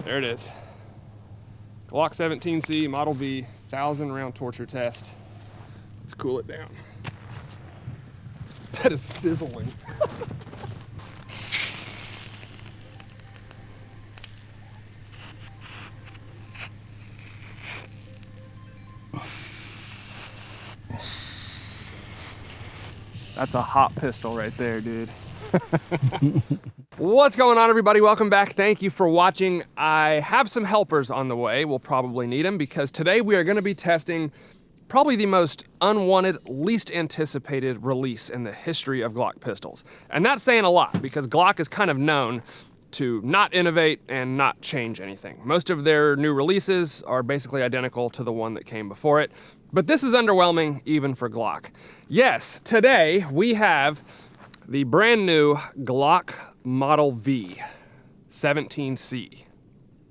There it is. Glock 17C Model V 1,000 round torture test. Let's cool it down. That is sizzling. That's a hot pistol right there, dude. What's going on, everybody? Welcome back. Thank you for watching. I have some helpers on the way. We'll probably need them because today we are going to be testing probably the most unwanted, least anticipated release in the history of Glock pistols. And that's saying a lot because Glock is kind of known to not innovate and not change anything. Most of their new releases are basically identical to the one that came before it. But this is underwhelming even for Glock. Yes, today we have the brand new Glock Model V 17C.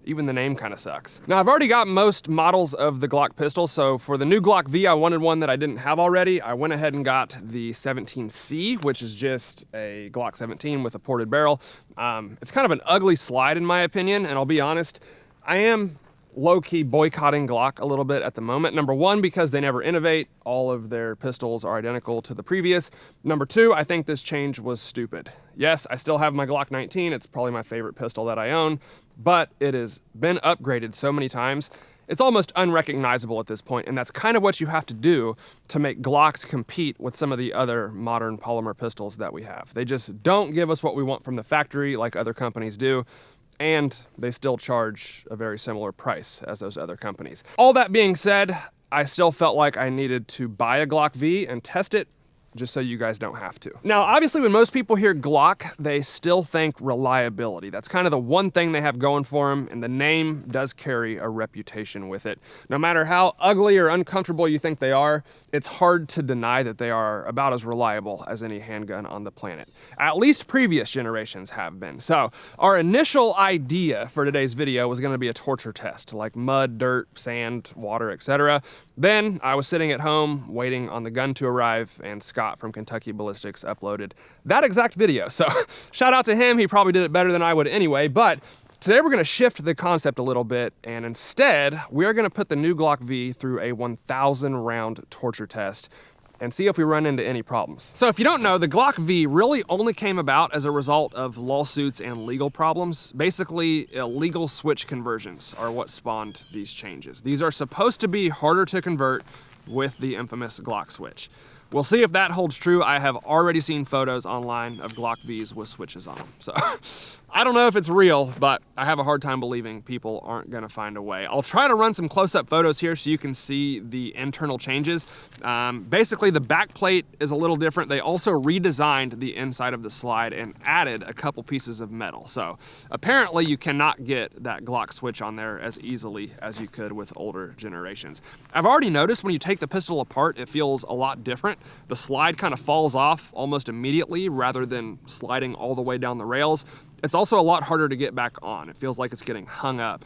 Even the name kind of sucks. Now, I've already got most models of the Glock pistol, so for the new Glock V, I wanted one that I didn't have already. I went ahead and got the 17C, which is just a Glock 17 with a ported barrel. It's kind of an ugly slide in my opinion, and I'll be honest, I am low-key boycotting Glock a little bit at the moment. Number one, because they never innovate. All of their pistols are identical to the previous. Number two, I think this change was stupid. Yes, I still have my Glock 19. It's probably my favorite pistol that I own, but it has been upgraded so many times, it's almost unrecognizable at this point, and that's kind of what you have to do to make Glocks compete with some of the other modern polymer pistols that we have. They just don't give us what we want from the factory like other companies do, and they still charge a very similar price as those other companies. All that being said, I still felt like I needed to buy a Glock V and test it just so you guys don't have to. Now, obviously, when most people hear Glock, they still think reliability. That's kind of the one thing they have going for them, and the name does carry a reputation with it. No matter how ugly or uncomfortable you think they are, it's hard to deny that they are about as reliable as any handgun on the planet. At least previous generations have been. So our initial idea for today's video was gonna be a torture test, like mud, dirt, sand, water, etc. Then I was sitting at home waiting on the gun to arrive, and Scott from Kentucky Ballistics uploaded that exact video. So shout out to him, he probably did it better than I would anyway, but today we're gonna shift the concept a little bit, and instead, we're gonna put the new Glock V through a 1,000 round torture test and see if we run into any problems. So if you don't know, the Glock V really only came about as a result of lawsuits and legal problems. Basically, illegal switch conversions are what spawned these changes. These are supposed to be harder to convert with the infamous Glock switch. We'll see if that holds true. I have already seen photos online of Glock Vs with switches on them. So I don't know if it's real, but I have a hard time believing people aren't gonna find a way. I'll try to run some close-up photos here so you can see the internal changes. Basically, the back plate is a little different. They also redesigned the inside of the slide and added a couple pieces of metal. So apparently you cannot get that Glock switch on there as easily as you could with older generations. I've already noticed when you take the pistol apart, it feels a lot different. The slide kind of falls off almost immediately rather than sliding all the way down the rails. It's also a lot harder to get back on. It feels like it's getting hung up,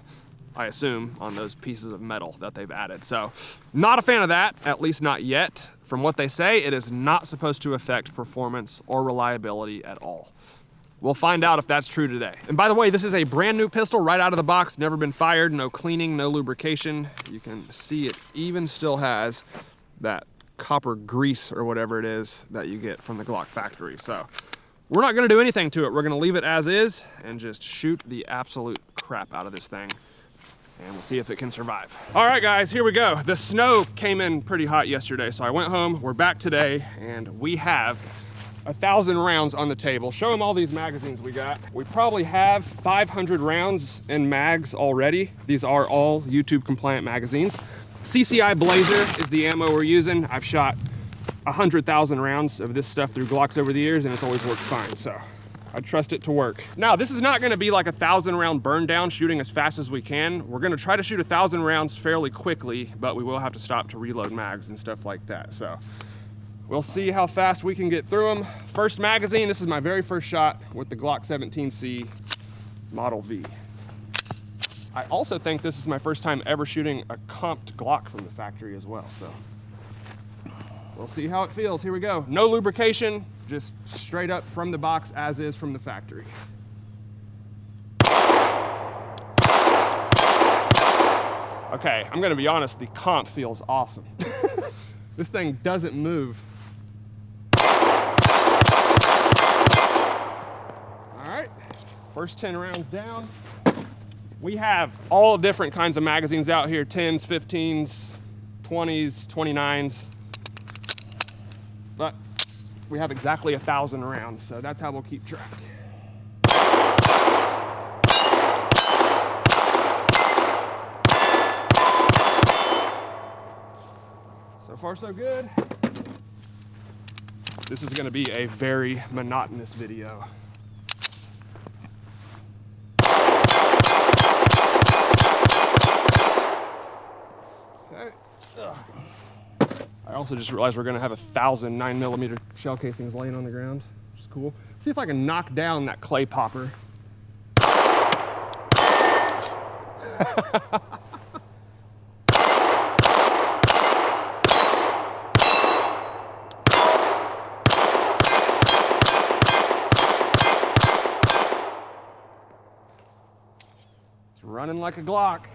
I assume, on those pieces of metal that they've added. So, not a fan of that, at least not yet. From what they say, it is not supposed to affect performance or reliability at all. We'll find out if that's true today. And by the way, this is a brand new pistol right out of the box, never been fired, no cleaning, no lubrication. You can see it even still has that copper grease or whatever it is that you get from the Glock factory. So we're not gonna do anything to it. We're gonna leave it as is and just shoot the absolute crap out of this thing, and we'll see if it can survive. All right, guys, here we go. The snow came in pretty hot yesterday, so I went home. We're back today, and we have 1,000 rounds on the table. Show them all these magazines we got. We probably have 500 rounds in mags already. These are all YouTube compliant magazines. CCI Blazer is the ammo we're using. I've shot 100,000 rounds of this stuff through Glocks over the years, and it's always worked fine, so I trust it to work. Now, this is not gonna be like a 1,000 round burn down shooting as fast as we can. We're gonna try to shoot 1,000 rounds fairly quickly, but we will have to stop to reload mags and stuff like that. So we'll see how fast we can get through them. First magazine, this is my very first shot with the Glock 17C Model V. I also think this is my first time ever shooting a comped Glock from the factory as well, so we'll see how it feels. Here we go. No lubrication, just straight up from the box as is from the factory. Okay, I'm gonna be honest, the comp feels awesome. This thing doesn't move. All right, first 10 rounds down. We have all different kinds of magazines out here, 10s, 15s, 20s, 29s. But we have exactly 1,000 rounds, so that's how we'll keep track. So far, so good. This is gonna be a very monotonous video. Okay. I also just realized we're gonna have 1,000 9mm shell casings laying on the ground, which is cool. See if I can knock down that clay popper. It's running like a Glock.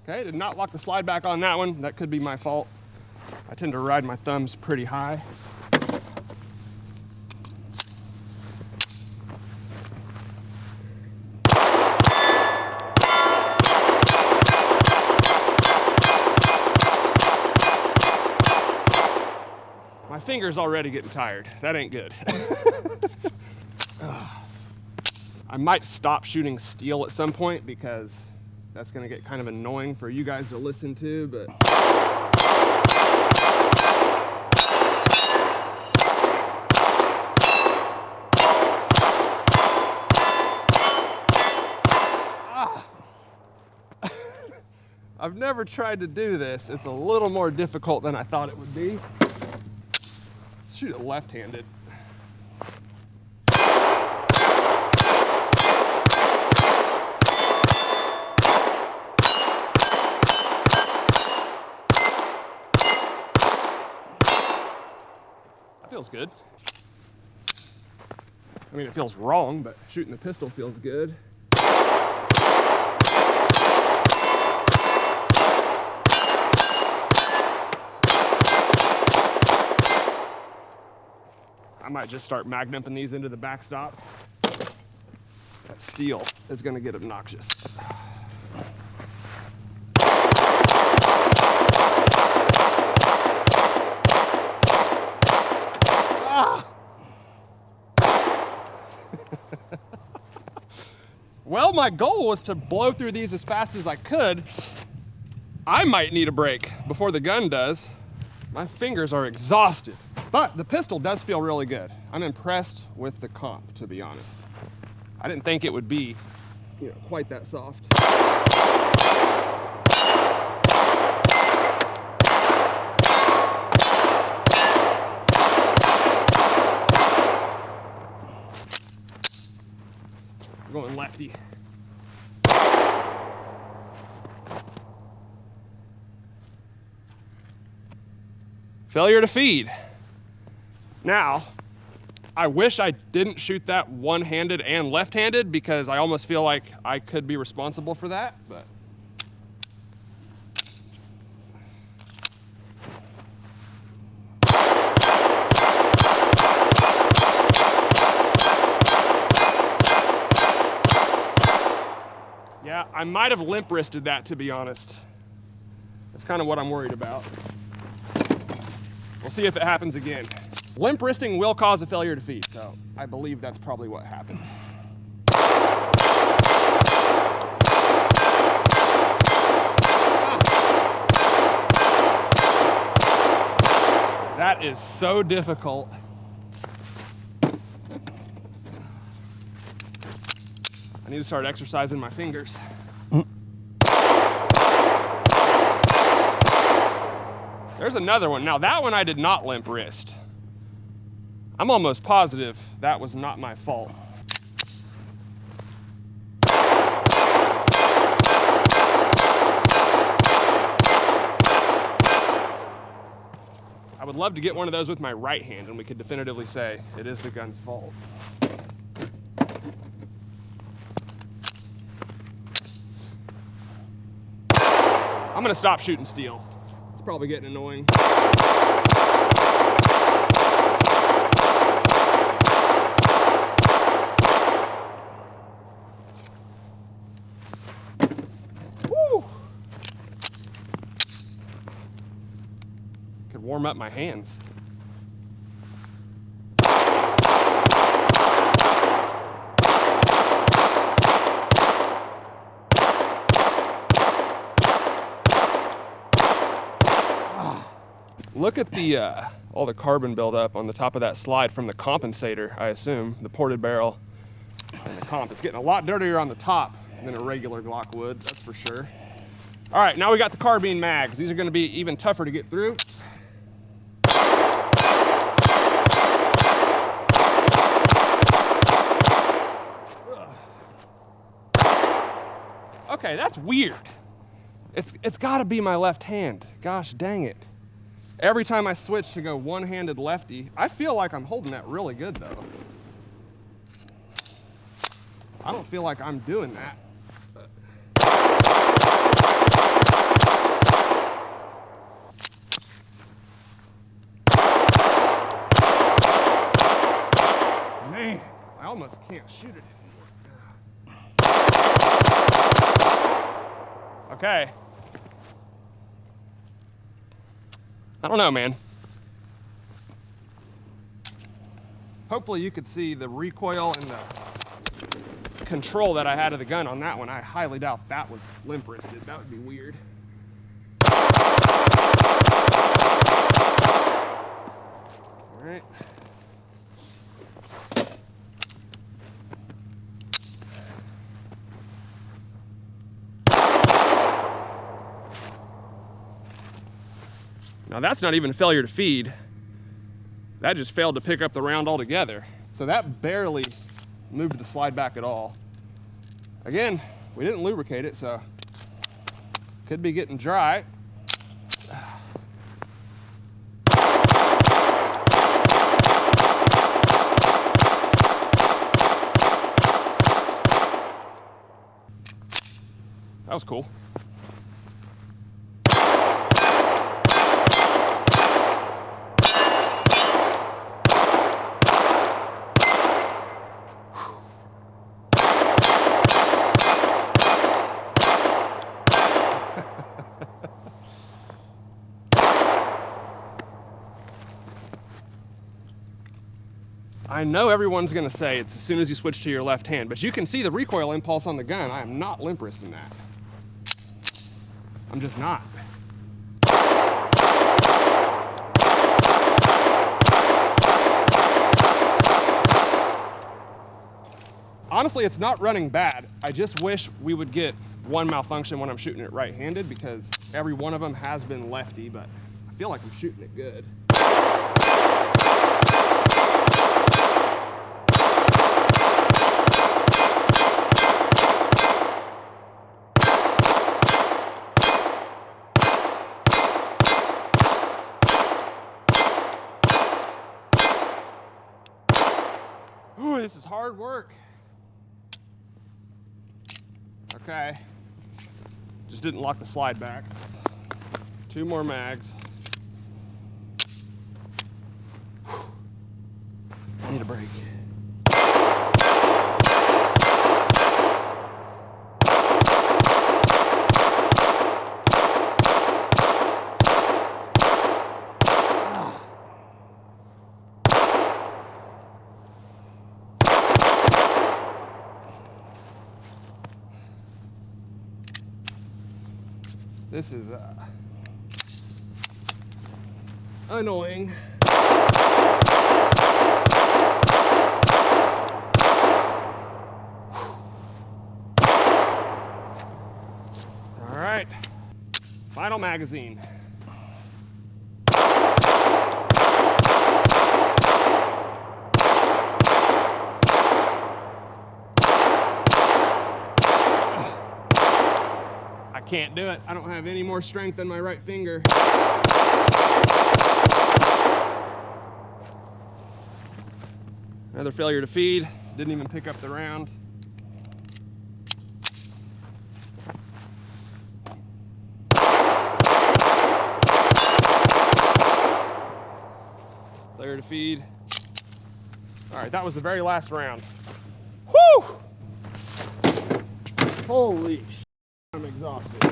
Okay, did not lock the slide back on that one. That could be my fault. I tend to ride my thumbs pretty high. My finger's already getting tired. That ain't good. I might stop shooting steel at some point because that's gonna get kind of annoying for you guys to listen to, but. I've never tried to do this. It's a little more difficult than I thought it would be. Let's shoot it left-handed. Feels good. I mean, it feels wrong, but shooting the pistol feels good. I might just start magnumping these into the backstop. That steel is gonna get obnoxious. Well, my goal was to blow through these as fast as I could. I might need a break before the gun does. My fingers are exhausted, but the pistol does feel really good. I'm impressed with the comp, to be honest. I didn't think it would be, quite that soft. Going lefty. Failure to feed. Now, I wish I didn't shoot that one-handed and left-handed because I almost feel like I could be responsible for that, but. Yeah, I might have limp-wristed that, to be honest. That's kind of what I'm worried about. We'll see if it happens again. Limp wristing will cause a failure to feed, so I believe that's probably what happened. That is so difficult. I need to start exercising my fingers. There's another one. Now that one I did not limp wrist. I'm almost positive that was not my fault. would love to get one of those with my right hand and we could definitively say it is the gun's fault. I'm gonna stop shooting steel. It's probably getting annoying. Woo! Could warm up my hands. Look at the all the carbon buildup on the top of that slide from the compensator, I assume, the ported barrel and the comp. It's getting a lot dirtier on the top than a regular Glock would, that's for sure. All right, now we got the carbine mags. These are gonna be even tougher to get through. Okay, that's weird. It's gotta be my left hand. Gosh dang it. Every time I switch to go one-handed lefty, I feel like I'm holding that really good though. I don't feel like I'm doing that. Man, I almost can't shoot it anymore. Okay. I don't know, man. Hopefully you could see the recoil and the control that I had of the gun on that one. I highly doubt that was limp wristed. That would be weird. All right. Now that's not even a failure to feed. That just failed to pick up the round altogether. So that barely moved the slide back at all. Again, we didn't lubricate it, so could be getting dry. That was cool. I know everyone's gonna say it's as soon as you switch to your left hand, but you can see the recoil impulse on the gun. I am not limp wristing that. I'm just not. Honestly, it's not running bad. I just wish we would get one malfunction when I'm shooting it right-handed because every one of them has been lefty, but I feel like I'm shooting it good. Ooh, this is hard work. Okay, just didn't lock the slide back. 2 more mags. I need a break. This is annoying. All right, final magazine. Can't do it. I don't have any more strength in my right finger. Another failure to feed. Didn't even pick up the round. Failure to feed. All right, that was the very last round. Whew! Holy shit, I'm exhausted.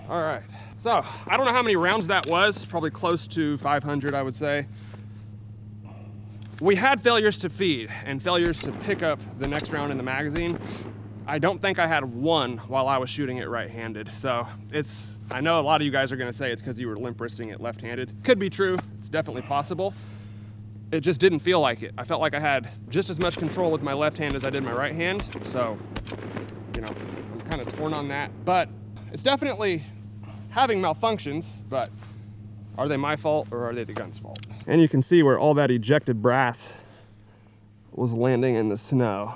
All right, so I don't know how many rounds that was, probably close to 500, I would say. We had failures to feed and failures to pick up the next round in the magazine. I don't think I had one while I was shooting it right-handed. So I know a lot of you guys are gonna say it's because you were limp wristing it left-handed. Could be true, it's definitely possible. It just didn't feel like it. I felt like I had just as much control with my left hand as I did my right hand. So, you know, I'm kind of torn on that, but it's definitely having malfunctions, but are they my fault or are they the gun's fault? And you can see where all that ejected brass was landing in the snow.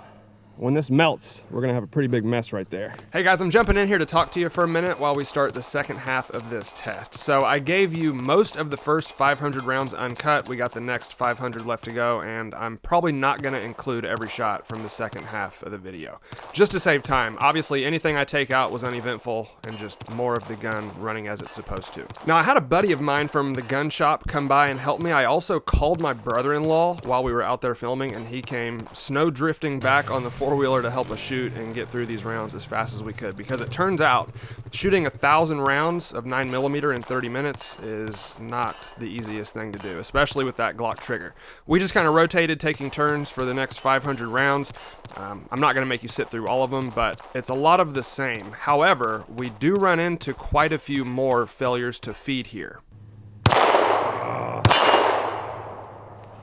When this melts, we're gonna have a pretty big mess right there. Hey guys, I'm jumping in here to talk to you for a minute while we start the second half of this test. So I gave you most of the first 500 rounds uncut. We got the next 500 left to go, and I'm probably not gonna include every shot from the second half of the video, just to save time. Obviously, anything I take out was uneventful and just more of the gun running as it's supposed to. Now, I had a buddy of mine from the gun shop come by and help me. I also called my brother-in-law while we were out there filming, and he came snow drifting back on the four-wheeler to help us shoot and get through these rounds as fast as we could, because it turns out shooting 1,000 rounds of 9mm in 30 minutes is not the easiest thing to do, especially with that Glock trigger. We just kind of rotated, taking turns for the next 500 rounds. I'm not going to make you sit through all of them, but it's a lot of the same. However, we do run into quite a few more failures to feed here.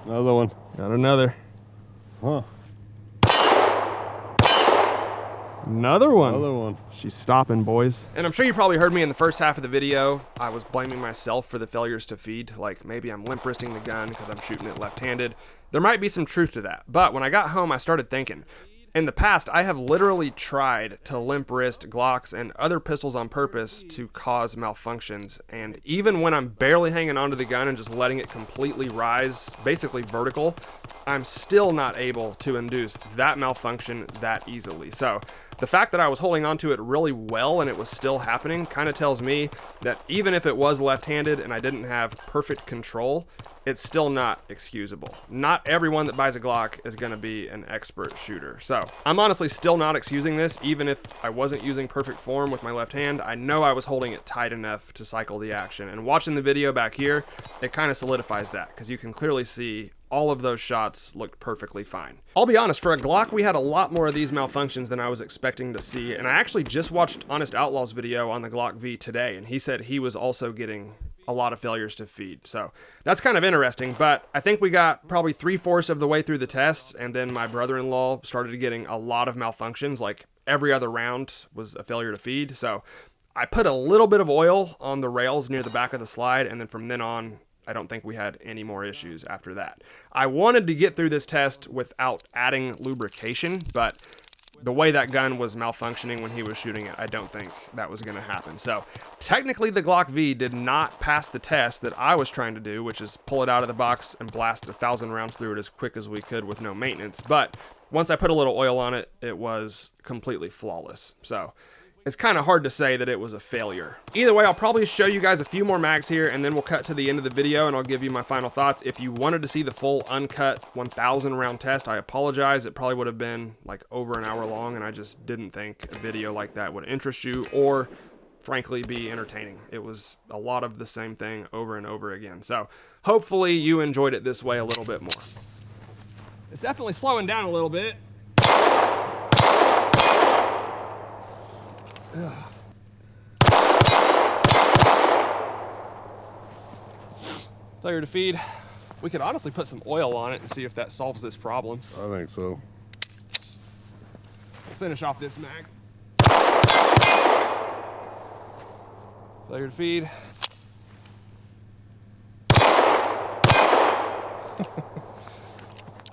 Another one. Got another. Huh. Another one. Another one. She's stopping, boys. And I'm sure you probably heard me in the first half of the video. I was blaming myself for the failures to feed. Like, maybe I'm limp wristing the gun because I'm shooting it left-handed. There might be some truth to that. But when I got home, I started thinking, in the past, I have literally tried to limp wrist Glocks and other pistols on purpose to cause malfunctions. And even when I'm barely hanging onto the gun and just letting it completely rise, basically vertical, I'm still not able to induce that malfunction that easily. So the fact that I was holding onto it really well and it was still happening kind of tells me that even if it was left-handed and I didn't have perfect control, it's still not excusable. Not everyone that buys a Glock is going to be an expert shooter. So I'm honestly still not excusing this. Even if I wasn't using perfect form with my left hand, I know I was holding it tight enough to cycle the action. And watching the video back here, it kind of solidifies that, because you can clearly see all of those shots looked perfectly fine. I'll be honest, for a Glock, we had a lot more of these malfunctions than I was expecting to see. And I actually just watched Honest Outlaw's video on the Glock V today, and he said he was also getting a lot of failures to feed. So that's kind of interesting, but I think we got probably 3/4 of the way through the test, and then my brother-in-law started getting a lot of malfunctions. Like, every other round was a failure to feed. So I put a little bit of oil on the rails near the back of the slide, and then from then on, I don't think we had any more issues after that. I wanted to get through this test without adding lubrication, but the way that gun was malfunctioning when he was shooting it, I don't think that was going to happen. So technically the Glock V did not pass the test that I was trying to do, which is pull it out of the box and blast 1,000 rounds through it as quick as we could with no maintenance. But once I put a little oil on it, it was completely flawless. So it's kind of hard to say that it was a failure. Either way, I'll probably show you guys a few more mags here, and then we'll cut to the end of the video and I'll give you my final thoughts. If you wanted to see the full uncut 1,000 round test, I apologize. It probably would have been like over an hour long, and I just didn't think a video like that would interest you or frankly be entertaining. It was a lot of the same thing over and over again. So hopefully you enjoyed it this way a little bit more. It's definitely slowing down a little bit. Failure to feed. We could honestly put some oil on it and see if that solves this problem. I think so. We'll finish off this mag. Failure to feed.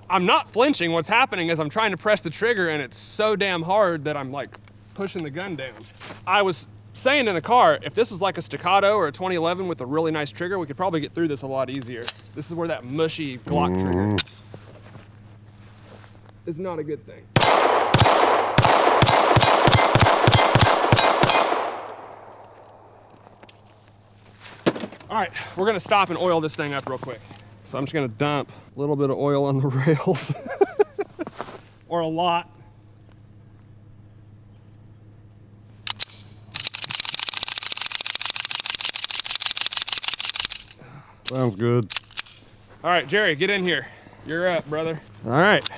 I'm not flinching. What's happening is I'm trying to press the trigger and it's so damn hard that I'm like pushing the gun down. I was saying in the car, if this was like a staccato or a 2011 with a really nice trigger, we could probably get through this a lot easier. This is where that mushy Glock trigger. is not a good thing. All right, we're gonna stop and oil this thing up real quick. So I'm just gonna dump a little bit of oil on the rails, or a lot. Sounds good. All right, Jerry, get in here. You're up, brother. All right,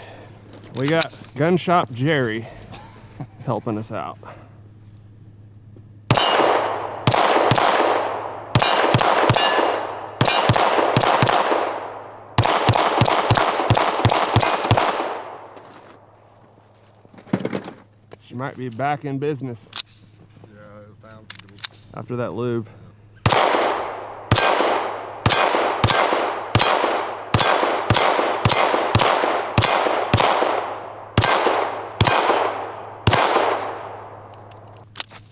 we got Gun Shop Jerry helping us out. She might be back in business. Yeah, it sounds good. After that lube.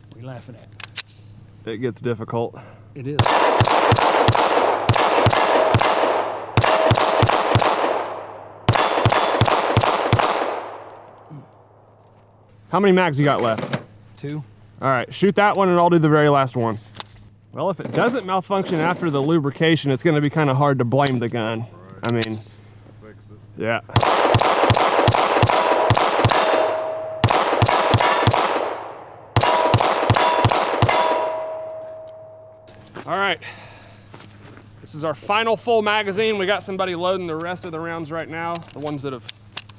What are you laughing at? It gets difficult. It is. How many mags you got left? 2. All right, shoot that one and I'll do the very last one. Well, if it doesn't malfunction after the lubrication, it's gonna be kind of hard to blame the gun. Right. I mean, Fixed it. yeah. All right, this is our final full magazine. We got somebody loading the rest of the rounds right now, the ones that have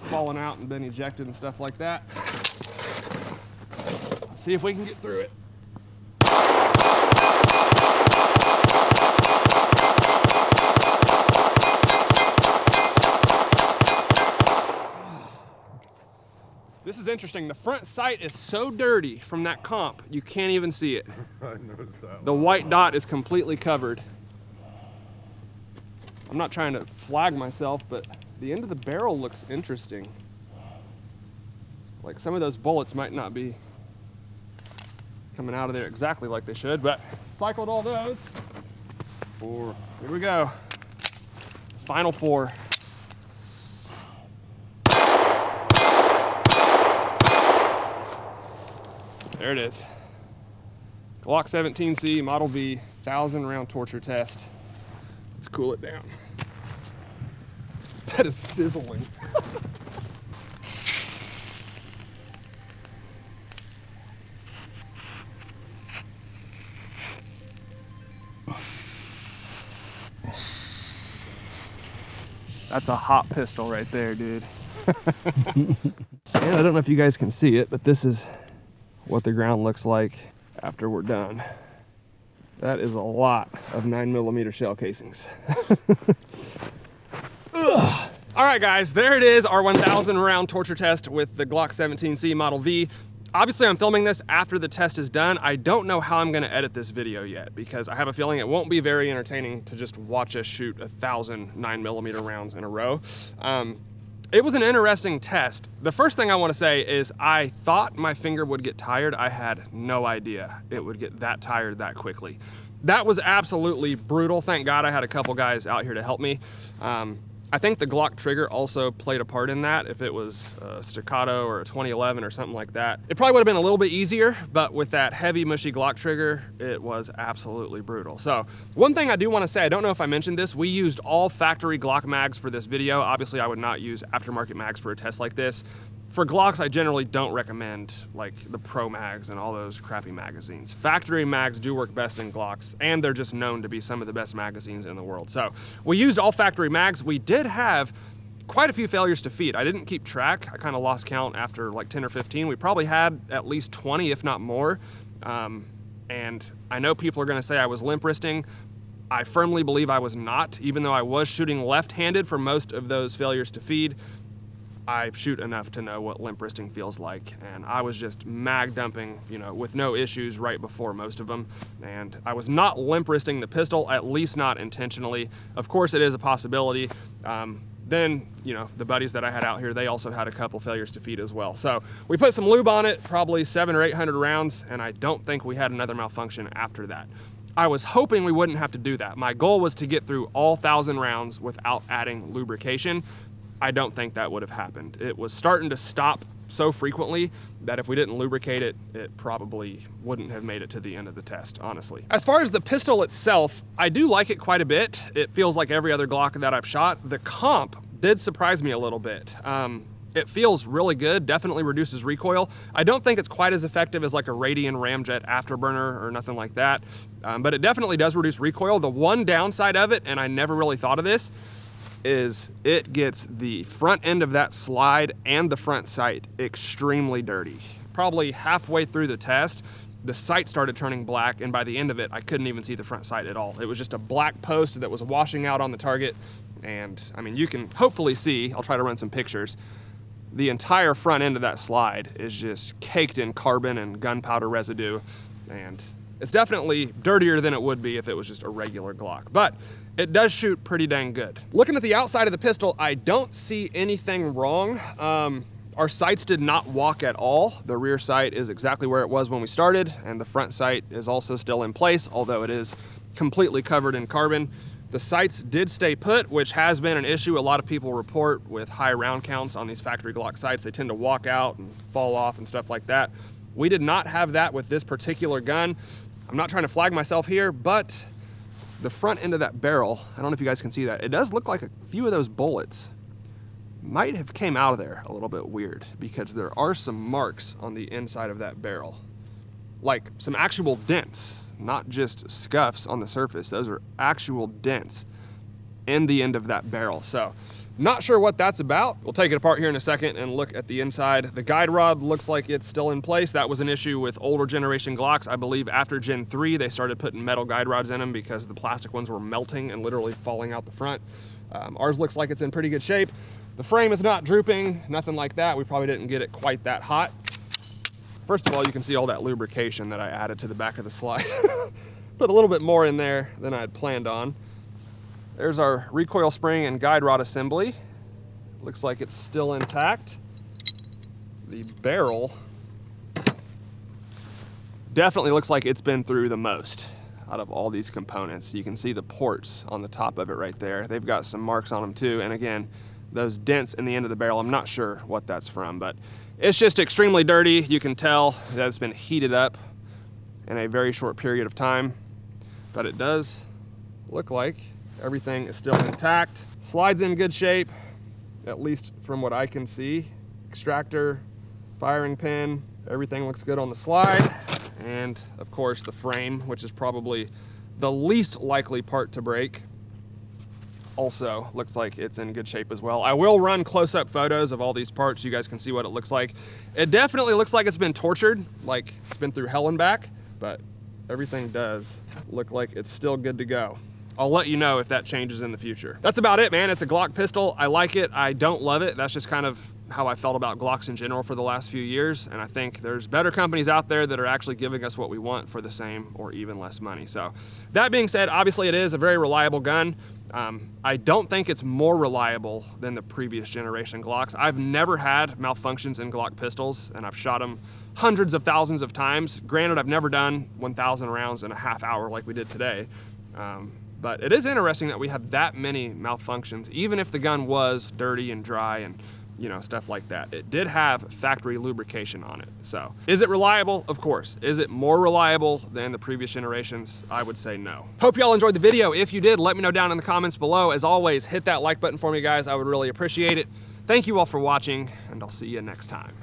fallen out and been ejected and stuff like that. Let's see if we can get through it. This is interesting. The front sight is so dirty from that comp, you can't even see it. I noticed that. The white dot is completely covered. I'm not trying to flag myself, but the end of the barrel looks interesting. Like some of those bullets might not be coming out of there exactly like they should, but cycled all those. 4. Here we go. Final 4. There it is. Glock 17C Model V 1,000 round torture test. Let's cool it down. That is sizzling. That's a hot pistol right there, dude. And I don't know if you guys can see it, but this is what the ground looks like after we're done. That is a lot of 9mm shell casings. All right, guys, there it is, our 1,000 round torture test with the Glock 17C Model V. Obviously, I'm filming this after the test is done. I don't know how I'm gonna edit this video yet because I have a feeling it won't be very entertaining to just watch us shoot 1,000 9mm rounds in a row. It was an interesting test. The first thing I want to say is I thought my finger would get tired. I had no idea it would get that tired that quickly. That was absolutely brutal. Thank God I had a couple guys out here to help me. I think the Glock trigger also played a part in that. If it was a staccato or a 2011 or something like that, it probably would have been a little bit easier, but with that heavy, mushy Glock trigger, it was absolutely brutal. So one thing I do want to say, I don't know if I mentioned this, we used all factory Glock mags for this video. Obviously, I would not use aftermarket mags for a test like this. For Glocks, I generally don't recommend like the Pro mags and all those crappy magazines. Factory mags do work best in Glocks, and they're just known to be some of the best magazines in the world. So we used all factory mags. We did have quite a few failures to feed. I didn't keep track. I kind of lost count after like 10 or 15. We probably had at least 20, if not more. And I know people are gonna say I was limp wristing. I firmly believe I was not, even though I was shooting left-handed for most of those failures to feed. I shoot enough to know what limp wristing feels like, and I was just mag dumping, you know, with no issues right before most of them, and I was not limp wristing the pistol, at least not intentionally. Of course, it is a possibility. Then, you know, the buddies that I had out here, they also had a couple failures to feed as well. So we put some lube on it, probably 700 or 800 rounds, and I don't think we had another malfunction after that. I was hoping we wouldn't have to do that. My goal was to get through all 1,000 rounds without adding lubrication. I don't think that would have happened. It was starting to stop so frequently that if we didn't lubricate it, it probably wouldn't have made it to the end of the test, honestly. As far as the pistol itself, I do like it quite a bit. It feels like every other Glock that I've shot. The comp did surprise me a little bit. It feels really good, definitely reduces recoil. I don't think it's quite as effective as like a Radian Ramjet Afterburner or nothing like that, but it definitely does reduce recoil. The one downside of it, and I never really thought of this, is it gets the front end of that slide and the front sight extremely dirty. Probably halfway through the test, the sight started turning black, and by the end of it, I couldn't even see the front sight at all. It was just a black post that was washing out on the target, and I mean, you can hopefully see, I'll try to run some pictures, the entire front end of that slide is just caked in carbon and gunpowder residue, and it's definitely dirtier than it would be if it was just a regular Glock, but it does shoot pretty dang good. Looking at the outside of the pistol, I don't see anything wrong. Our sights did not walk at all. The rear sight is exactly where it was when we started, and the front sight is also still in place, although it is completely covered in carbon. The sights did stay put, which has been an issue. A lot of people report with high round counts on these factory Glock sights. They tend to walk out and fall off and stuff like that. We did not have that with this particular gun. I'm not trying to flag myself here, but the front end of that barrel, I don't know if you guys can see that, it does look like a few of those bullets might have came out of there a little bit weird, because there are some marks on the inside of that barrel. Like some actual dents, not just scuffs on the surface. Those are actual dents in the end of that barrel. So not sure what that's about. We'll take it apart here in a second and look at the inside. The guide rod looks like it's still in place. That was an issue with older generation Glocks. I believe after Gen 3, they started putting metal guide rods in them because the plastic ones were melting and literally falling out the front. Ours looks like it's in pretty good shape. The frame is not drooping, nothing like that. We probably didn't get it quite that hot. First of all, you can see all that lubrication that I added to the back of the slide. Put a little bit more in there than I had planned on. There's our recoil spring and guide rod assembly. Looks like it's still intact. The barrel definitely looks like it's been through the most out of all these components. You can see the ports on the top of it right there. They've got some marks on them too. And again, those dents in the end of the barrel, I'm not sure what that's from, but it's just extremely dirty. You can tell that it's been heated up in a very short period of time, but it does look like everything is still intact. Slide's in good shape, at least from what I can see. Extractor, firing pin, everything looks good on the slide. And of course the frame, which is probably the least likely part to break, also looks like it's in good shape as well. I will run close-up photos of all these parts so you guys can see what it looks like. It definitely looks like it's been tortured, like it's been through hell and back, but everything does look like it's still good to go. I'll let you know if that changes in the future. That's about it, man. It's a Glock pistol. I like it. I don't love it. That's just kind of how I felt about Glocks in general for the last few years. And I think there's better companies out there that are actually giving us what we want for the same or even less money. So that being said, obviously it is a very reliable gun. I don't think it's more reliable than the previous generation Glocks. I've never had malfunctions in Glock pistols, and I've shot them hundreds of thousands of times. Granted, I've never done 1,000 rounds in a half hour like we did today. But it is interesting that we had that many malfunctions, even if the gun was dirty and dry and, you know, stuff like that. It did have factory lubrication on it. So is it reliable? Of course. Is it more reliable than the previous generations? I would say no. Hope y'all enjoyed the video. If you did, let me know down in the comments below. As always, hit that like button for me, guys. I would really appreciate it. Thank you all for watching, and I'll see you next time.